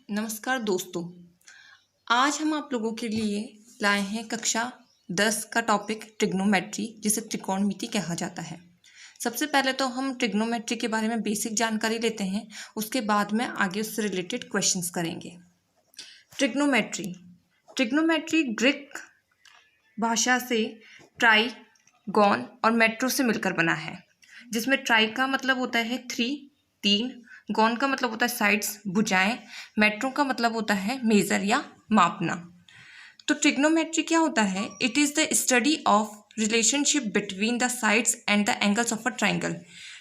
नमस्कार दोस्तों, आज हम आप लोगों के लिए लाए हैं कक्षा 10 का टॉपिक ट्रिग्नोमेट्री, जिसे त्रिकोणमिति कहा जाता है। सबसे पहले तो हम ट्रिग्नोमेट्री के बारे में बेसिक जानकारी लेते हैं, उसके बाद में आगे उससे रिलेटेड क्वेश्चंस करेंगे। ट्रिग्नोमेट्री ट्रिग्नोमेट्री ग्रीक भाषा से ट्राई, गॉन और मेट्रो से मिलकर बना है, जिसमें ट्राई का मतलब होता है 3, गॉन का मतलब होता है साइड्स, भुजाएं, मेट्रो का मतलब होता है मेजर या मापना। तो ट्रिग्नोमेट्री क्या होता है? It is the study of relationship between the sides and the angles of a triangle.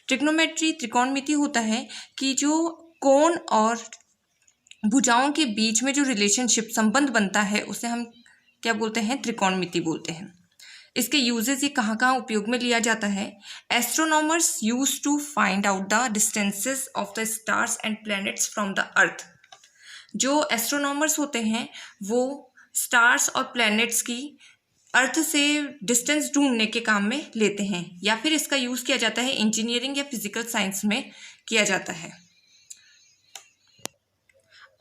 Trigonometry त्रिकोणमिति होता है कि जो कोण और भुजाओं के बीच में जो रिलेशनशिप संबंध बनता है उसे हम क्या बोलते हैं? त्रिकोणमिति बोलते हैं। इसके यूजेस ये कहाँ कहाँ उपयोग में लिया जाता है? Astronomers use to find out the distances of the stars and planets from the earth. जो एस्ट्रोनॉमर्स होते हैं वो स्टार्स और प्लैनेट्स की अर्थ से डिस्टेंस ढूंढने के काम में लेते हैं, या फिर इसका यूज़ किया जाता है इंजीनियरिंग या फिजिकल साइंस में किया जाता है।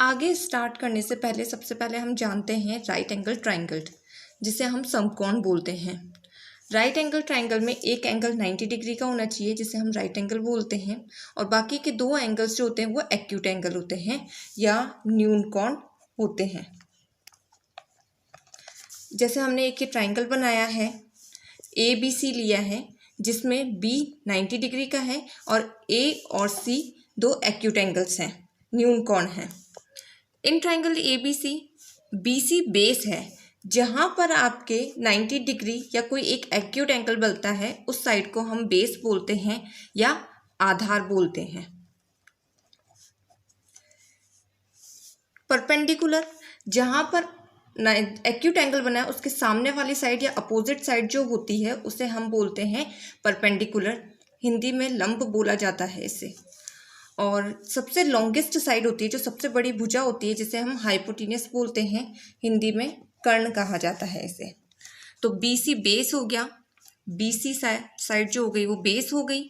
आगे स्टार्ट करने से पहले सबसे पहले हम जानते हैं राइट एंगल ट्राइंगल, जिसे हम समकोण बोलते हैं। राइट एंगल ट्राइंगल में एक एंगल 90 डिग्री का होना चाहिए, जिसे हम राइट एंगल बोलते हैं, और बाकी के 2 एंगल्स जो होते हैं वो एक्यूट एंगल होते हैं या न्यून कोण होते हैं। जैसे हमने एक ये ट्राइंगल बनाया है, ABC लिया है, जिसमें B 90 डिग्री का है और A और C 2 एक्यूट एंगल्स हैं, न्यून कोण हैं। In triangle ABC, BC base है, जहाँ पर आपके 90 डिग्री या कोई एक एक्यूट एंगल बनता है उस साइड को हम बेस बोलते हैं या आधार बोलते हैं। परपेंडिकुलर, जहाँ पर एक्यूट एंगल बना है उसके सामने वाली साइड या अपोजिट साइड जो होती है उसे हम बोलते हैं परपेंडिकुलर, हिंदी में लंब बोला जाता है इसे। और सबसे लॉन्गेस्ट साइड होती है, जो सबसे बड़ी भुजा होती है, जिसे हम हाइपोटेन्यूस बोलते हैं, हिंदी में कर्ण कहा जाता है इसे। तो BC बेस हो गया, BC साइड जो हो गई वो बेस हो गई,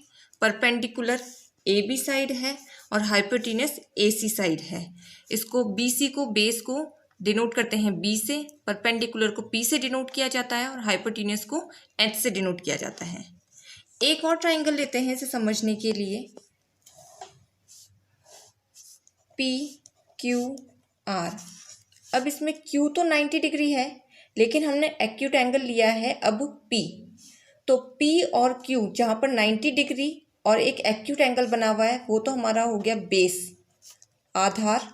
परपेंडिकुलर AB साइड है और हाइपोटेन्यूस AC साइड है। इसको BC को बेस को डिनोट करते हैं B से, परपेंडिकुलर को P से डिनोट किया जाता है और हाइपोटेन्यूस को H से डिनोट किया जाता है। एक और ट्राइंगल लेते हैं इसे समझने के लिए, PQR। अब इसमें Q तो 90 डिग्री है, लेकिन हमने एक्यूट एंगल लिया है अब P। तो P और Q जहाँ पर 90 डिग्री और एक एक्यूट एंगल बना हुआ है वो तो हमारा हो गया बेस, आधार।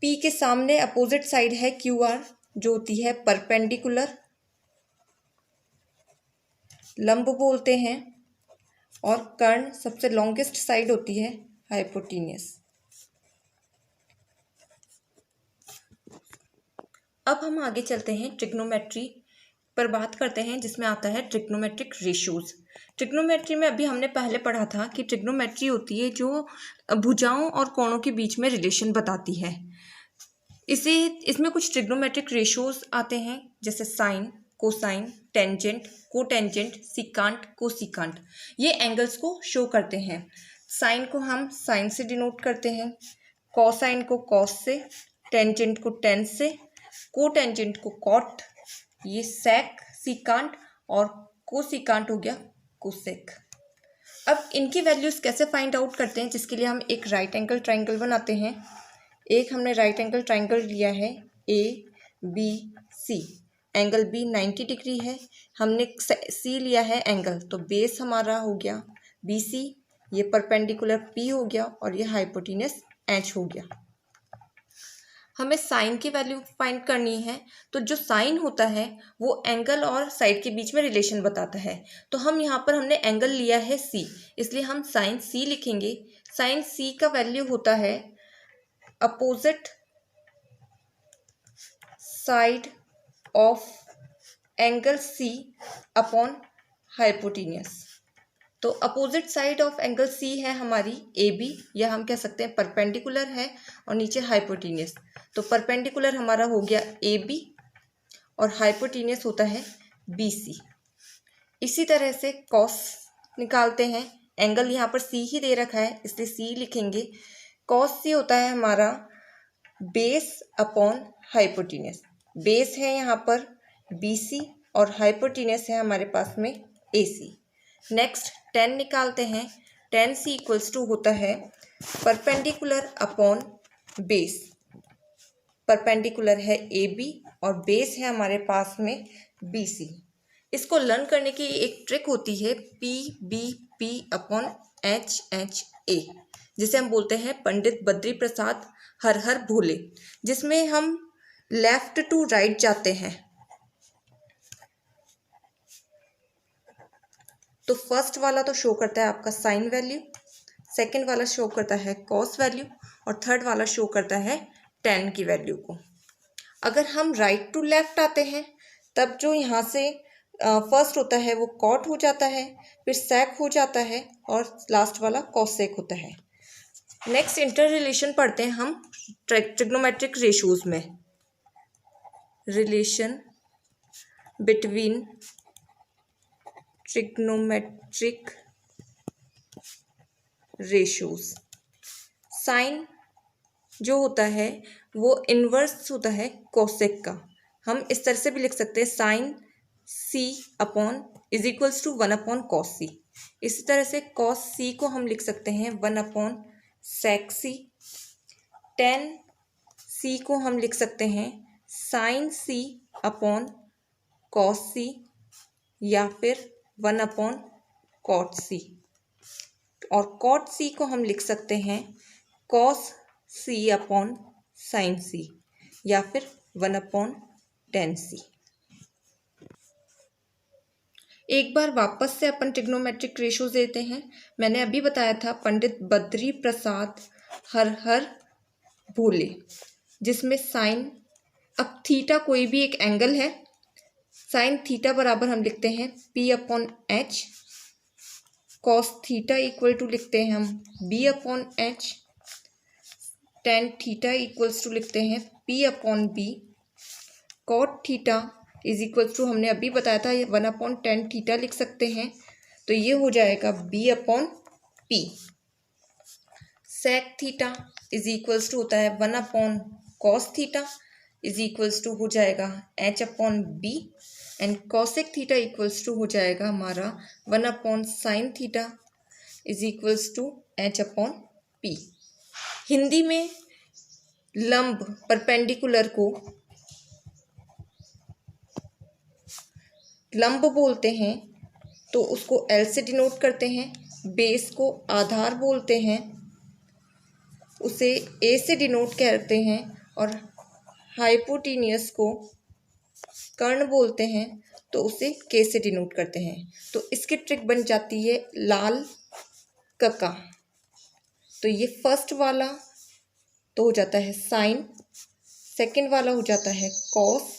P के सामने अपोजिट साइड है QR, जो होती है परपेंडिकुलर, लंब बोलते हैं, और कर्ण सबसे लॉन्गेस्ट साइड होती है, हाइपोटेन्यूस। अब हम आगे चलते हैं ट्रिग्नोमेट्री पर बात करते हैं, जिसमें आता है ट्रिग्नोमेट्रिक रेशियोज। ट्रिग्नोमेट्री में अभी हमने पहले पढ़ा था कि ट्रिग्नोमेट्री होती है जो भुजाओं और कोणों के बीच में रिलेशन बताती है। इसमें कुछ ट्रिग्नोमेट्रिक रेशियोज आते हैं, जैसे साइन, कोसाइन, टेंजेंट, कोटेंजेंट, सिकांट, कोसिकांट। ये एंगल्स को शो करते हैं। साइन को हम साइन से डिनोट करते हैं, कोसाइन को कॉस से, टेंजेंट को टेन से, कोटेंजेंट को कॉट, ये सेक, सिकांट, और कोसिकांट हो गया कोसेक। अब इनकी वैल्यूज कैसे फाइंड आउट करते हैं, जिसके लिए हम एक राइट एंगल ट्राइंगल बनाते हैं। एक हमने राइट एंगल ट्राइंगल लिया है ABC, एंगल B 90 डिग्री है, हमने C लिया है एंगल, तो बेस हमारा हो गया BC, ये परपेंडिकुलर P हो गया और ये हाइपोटेन्यूस H हो गया। हमें साइन की वैल्यू फाइंड करनी है, तो जो साइन होता है वो एंगल और साइड के बीच में रिलेशन बताता है। तो हम यहाँ पर हमने एंगल लिया है C, इसलिए हम साइन C लिखेंगे। साइन C का वैल्यू होता है opposite side of angle C upon hypotenuse. तो opposite side of angle C है हमारी AB, या हम कह सकते हैं परपेंडिकुलर है, और नीचे हाइपोटेन्यूस। तो परपेंडिकुलर हमारा हो गया AB और हाइपोटेन्यूस होता है BC। इसी तरह से कॉस निकालते हैं, एंगल यहाँ पर C ही दे रखा है इसलिए C लिखेंगे, कॉस सी होता है हमारा बेस अपॉन हाइपोटेन्यूज। बेस है यहाँ पर BC और हाइपोटेन्यूज है हमारे पास में AC। नेक्स्ट tan निकालते हैं। tan C इक्वल्स टू होता है परपेंडिकुलर अपॉन बेस। परपेंडिकुलर है AB और बेस है हमारे पास में BC। इसको लर्न करने की एक ट्रिक होती है PBP अपॉन HHA, जिसे हम बोलते हैं पंडित बद्री प्रसाद हर हर भोले, जिसमें हम लेफ्ट टू राइट जाते हैं। तो फर्स्ट वाला तो शो करता है आपका साइन वैल्यू, सेकंड वाला शो करता है कॉस वैल्यू और थर्ड वाला शो करता है tan की वैल्यू को। अगर हम राइट टू लेफ्ट आते हैं तब जो यहाँ से फर्स्ट होता है वो कॉट हो जाता है, फिर सेक हो जाता है और लास्ट वाला कॉसेक होता है। नेक्स्ट इंटर रिलेशन पढ़ते हैं हम ट्रिग्नोमेट्रिक रेशोज में। Relation between trigonometric ratios. Sine जो होता है वो इन्वर्स होता है कोसेक का। हम इस तरह से भी लिख सकते हैं sine C upon is equals to 1 upon cos C। इसी तरह से कॉस C को हम लिख सकते हैं 1 upon sec C। tan C को हम लिख सकते हैं sine C upon cos C या फिर 1 अपॉन कॉट C। और कॉट C को हम लिख सकते हैं cos C upon sine C या फिर 1 अपॉन tan C। एक बार वापस से अपन ट्रिग्नोमेट्रिक रेशोज देते हैं। मैंने अभी बताया था पंडित बद्री प्रसाद हर हर भोले, जिसमें साइन, अब थीटा कोई भी एक एंगल है, साइन थीटा बराबर हम लिखते हैं P upon H। Cos theta equal to लिखते हैं हम B upon H। tan theta equals to लिखते हैं P upon B। Cot theta is equals to हमने अभी बताया था 1 अपॉन tan थीटा लिख सकते हैं, तो ये हो जाएगा B upon P। Sec theta is equals to होता है 1 upon cos theta is equals to हो जाएगा H upon B। And cosec theta equals to हो जाएगा हमारा 1 upon sine theta is equals to H upon P। Hindi में लंब perpendicular को लंब बोलते हैं तो उसको L से डिनोट करते हैं। बेस को आधार बोलते हैं, उसे A से डिनोट करते हैं। और हाइपोटेन्यूज को कर्ण बोलते हैं तो उसे K से डिनोट करते हैं। तो इसकी ट्रिक बन जाती है लाल कका। तो ये फर्स्ट वाला तो हो जाता है साइन, सेकंड वाला हो जाता है कॉस,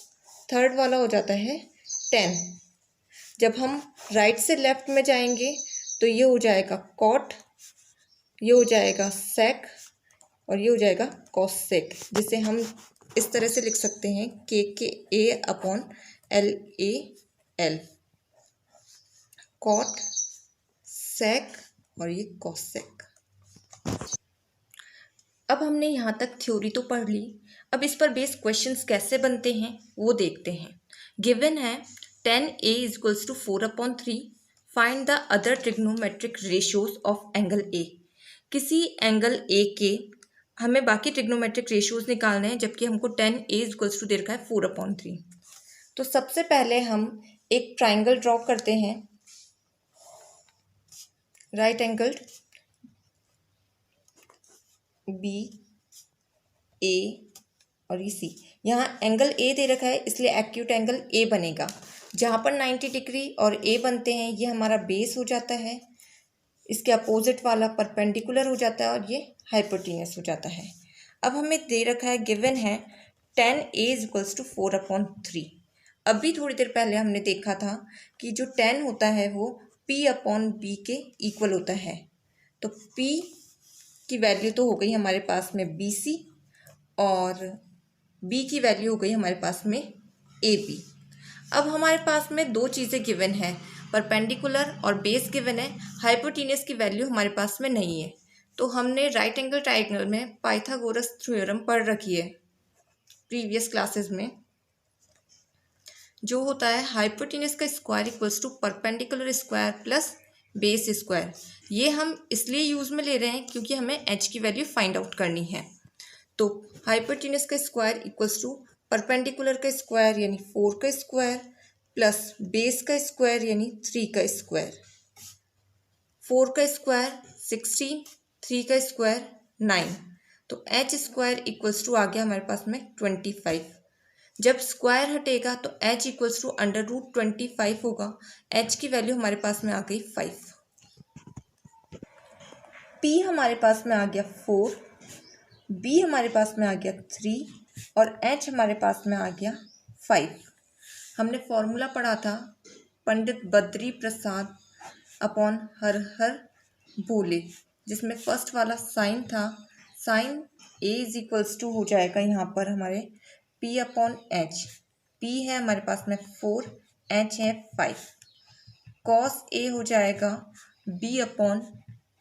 थर्ड वाला हो जाता है tan। जब हम राइट से लेफ्ट में जाएंगे तो ये हो जाएगा कॉट, ये हो जाएगा सेक और ये हो जाएगा कॉसेक, जिसे हम इस तरह से लिख सकते हैं KA अपॉन LAL। कॉट, सेक और ये कॉसेक। अब हमने यहाँ तक थ्योरी तो पढ़ ली, अब इस पर बेस्ड क्वेश्चंस कैसे बनते हैं वो देखते हैं। गिवन है tan A is equals to 4 upon 3, find the other trigonometric ratios of angle A। किसी एंगल A के हमें बाकी ट्रिग्नोमेट्रिक रेशियोज निकालने हैं, जबकि हमको tan A is equals to दे रखा है 4 upon 3। तो सबसे पहले हम एक ट्राइंगल ड्रॉ करते हैं, राइट एंगल्ड B A और ये C। यहाँ एंगल A दे रखा है इसलिए एक्यूट एंगल A बनेगा। जहाँ पर 90 डिग्री और A बनते हैं ये हमारा बेस हो जाता है, इसके अपोजिट वाला परपेंडिकुलर हो जाता है और ये हाइपोटेन्यूज हो जाता है। अब हमें दे रखा है, गिवन है tan A is equals to 4 upon 3। अभी थोड़ी देर पहले हमने देखा था कि जो tan होता है वो P अपॉन B के इक्वल होता है। तो P की वैल्यू तो हो गई हमारे पास में BC और B की वैल्यू हो गई हमारे पास में AB। अब हमारे पास में दो चीज़ें गिवन है, परपेंडिकुलर और बेस गिवन है, हाइपोटेन्यूज की वैल्यू हमारे पास में नहीं है। तो हमने राइट एंगल ट्राइंगल में पाइथागोरस थ्योरम पढ़ रखी है प्रीवियस क्लासेस में, जो होता है हाइपोटेनस का square equals to perpendicular square plus base square. ये हम इसलिए यूज में ले रहे हैं क्योंकि हमें एच की वैल्यू फाइंड आउट करनी है। तो हाइपोटेनस का स्क्वायर इक्वल्स टू परपेंडिकुलर का स्क्वायर यानी 4 का स्क्वायर प्लस बेस का स्क्वायर यानी 3 का स्क्वायर। 4 का स्क्वायर 16, 3 का स्क्वायर 9, तो एच स्क्वायर इक्वल्स टू आ गया हमारे पास में 25। जब स्क्वायर हटेगा तो h इक्वल्स टू √25 होगा। h की वैल्यू हमारे पास में आ गई 5। p हमारे पास में आ गया 4, b हमारे पास में आ गया 3 और h हमारे पास में आ गया 5। हमने फॉर्मूला पढ़ा था पंडित बद्री प्रसाद अपॉन हर हर भोले, जिसमें फर्स्ट वाला साइन था, sine a is equals to हो जाएगा यहाँ पर हमारे P अपॉन एच। P है हमारे पास में 4, H है 5, कॉस A हो जाएगा B अपॉन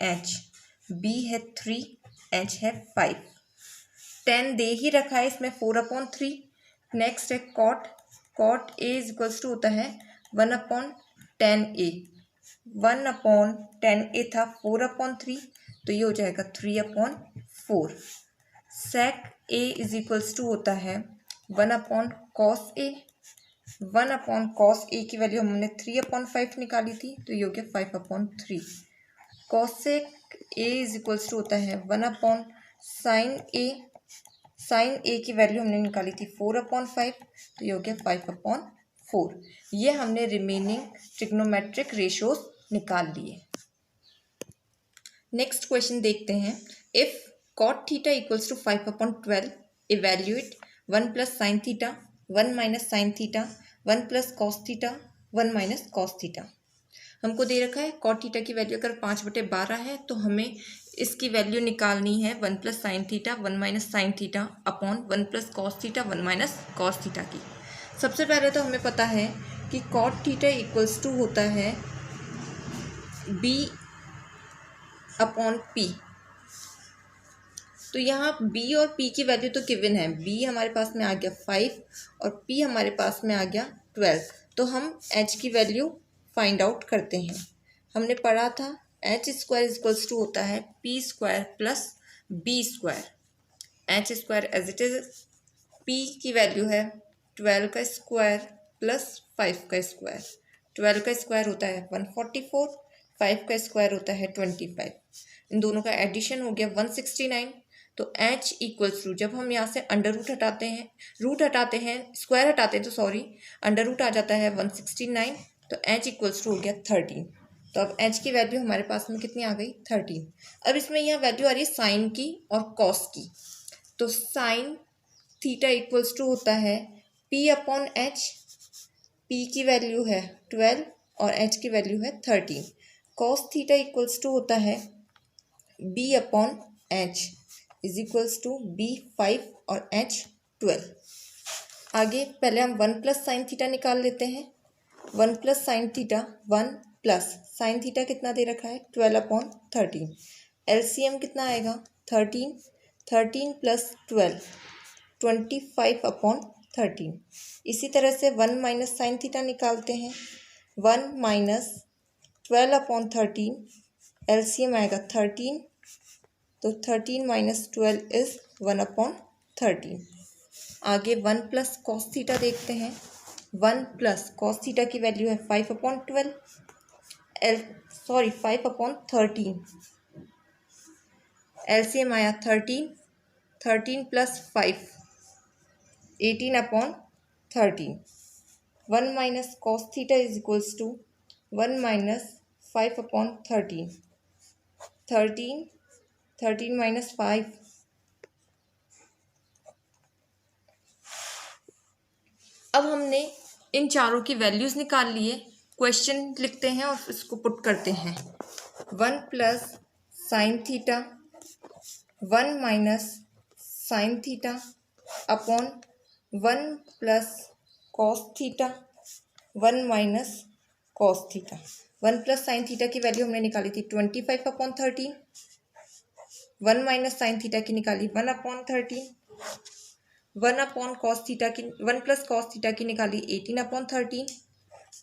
एच, B है 3, H है 5। tan दे ही रखा है इसमें 4 अपॉन 3। नेक्स्ट है cot, cot A is equals to होता है 1 upon tan A, 1 upon tan A था 4 अपॉन 3, तो ये हो जाएगा 3 upon 4। sec A is equals to होता है 1 upon cos A, 1 upon cos A की वैल्यू हमने 3 अपॉन 5 निकाली थी, तो ये हो गया 5 upon 3। Cosec A is equals to होता है 1 upon sine A, sine A की वैल्यू हमने निकाली थी 4 अपॉन 5, तो ये हो गया 5 अपॉन 4। ये हमने रिमेनिंग ट्रिग्नोमेट्रिक रेशियोज निकाल लिए। नेक्स्ट क्वेश्चन देखते हैं। If cot theta equals to 5 upon 12, evaluate 1 plus sine theta, 1 minus sine theta, 1 plus cos theta, 1 minus cos theta. हमको दे रखा है कॉट थीटा की वैल्यू अगर 5/12 है तो हमें इसकी वैल्यू निकालनी है 1 plus sine theta, 1 minus sine theta upon 1 plus cos theta, 1 minus cos theta की। सबसे पहले तो हमें पता है कि कॉट थीटा इक्वल्स टू होता है बी अपॉन पी। तो यहाँ b और p की वैल्यू तो गिवन है, b हमारे पास में आ गया 5 और p हमारे पास में आ गया 12। तो हम h की वैल्यू फाइंड आउट करते हैं। हमने पढ़ा था h स्क्वायर इक्वल्स टू होता है p square plus b square. h square as it is, p की वैल्यू है 12 का स्क्वायर प्लस 5 का स्क्वायर। 12 का स्क्वायर होता है 144, 5 का स्क्वायर होता है 25। इन दोनों का एडिशन हो गया 169। तो h इक्वल्स टू, जब हम यहाँ से अंडर रूट हटाते हैं, स्क्वायर हटाते हैं तो सॉरी अंडर रूट आ जाता है 169, तो h इक्वल्स टू हो गया 13। तो अब h की वैल्यू हमारे पास में कितनी आ गई 13। अब इसमें यहाँ वैल्यू आ रही है साइन की और कॉस की। तो साइन थीटा इक्वल्स टू होता है p अपॉन एच, p की वैल्यू है 12 और h की वैल्यू है 13। कॉस थीटा इक्वल्स टू होता है b upon H is equals to b 5 और h 12। आगे पहले हम 1 प्लस साइन थीटा निकाल लेते हैं। 1 plus sine theta, 1 plus sine theta कितना दे रखा है 12 अपॉन 13। एलसीएम कितना आएगा 13, 13 प्लस 12 25 अपॉन 13। इसी तरह से 1 माइनस साइन थीटा निकालते हैं। 1 माइनस 12 अपॉन 13, एलसीएम आएगा 13, तो 13 माइनस 12 इज 1 अपॉन 13। आगे 1 प्लस कॉस थीटा देखते हैं। 1 प्लस कॉस थीटा की वैल्यू है 5 अपॉन 12, 5 अपॉन 13। एलसीएम आया 13, 13 plus 5 18 upon 13। 1 minus cos theta is equals to 1 minus 5 upon 13, 13 minus 5, अब हमने इन चारों की वैल्यूज निकाल लिए। क्वेश्चन लिखते हैं और इसको पुट करते हैं। 1 plus sine theta, 1 minus sine theta upon 1 plus cos theta, 1 minus cos theta. 1 plus sine theta की वैल्यू हमने निकाली थी 25 अपॉन 13, 1 माइनस साइन थीटा की निकाली 1/13, 1 अपॉन कॉस थीटा की 1 प्लस कॉस थीटा की निकाली 18/13,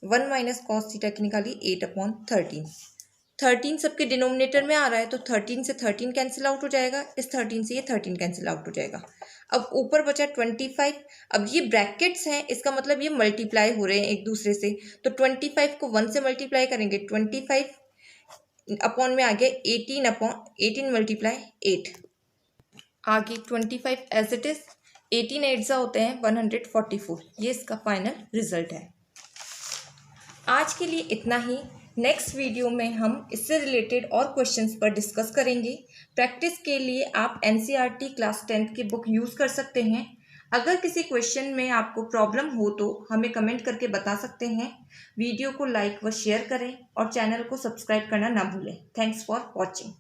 1 माइनस कॉस थीटा की निकाली 8/13। 13 सबके डिनोमिनेटर में आ रहा है तो 13 से 13 कैंसिल आउट हो जाएगा, इस 13 से ये 13 कैंसिल आउट हो जाएगा। अब ऊपर बचा 25। अब ये ब्रैकेट्स हैं, इसका मतलब ये मल्टीप्लाई हो रहे हैं एक दूसरे से, तो 25 को 1 से मल्टीप्लाई करेंगे, 25 अपॉन में आ गया 18 मल्टीप्लाई 8, आगे 25 एज इट इज, 18 8 होते हैं 144। ये इसका फाइनल रिजल्ट है। आज के लिए इतना ही। नेक्स्ट वीडियो में हम इससे रिलेटेड और क्वेश्चंस पर डिस्कस करेंगे। प्रैक्टिस के लिए आप एनसीईआरटी क्लास 10th की बुक यूज़ कर सकते हैं। अगर किसी क्वेश्चन में आपको प्रॉब्लम हो तो हमें कमेंट करके बता सकते हैं। वीडियो को लाइक व शेयर करें और चैनल को सब्सक्राइब करना ना भूलें। Thanks for watching.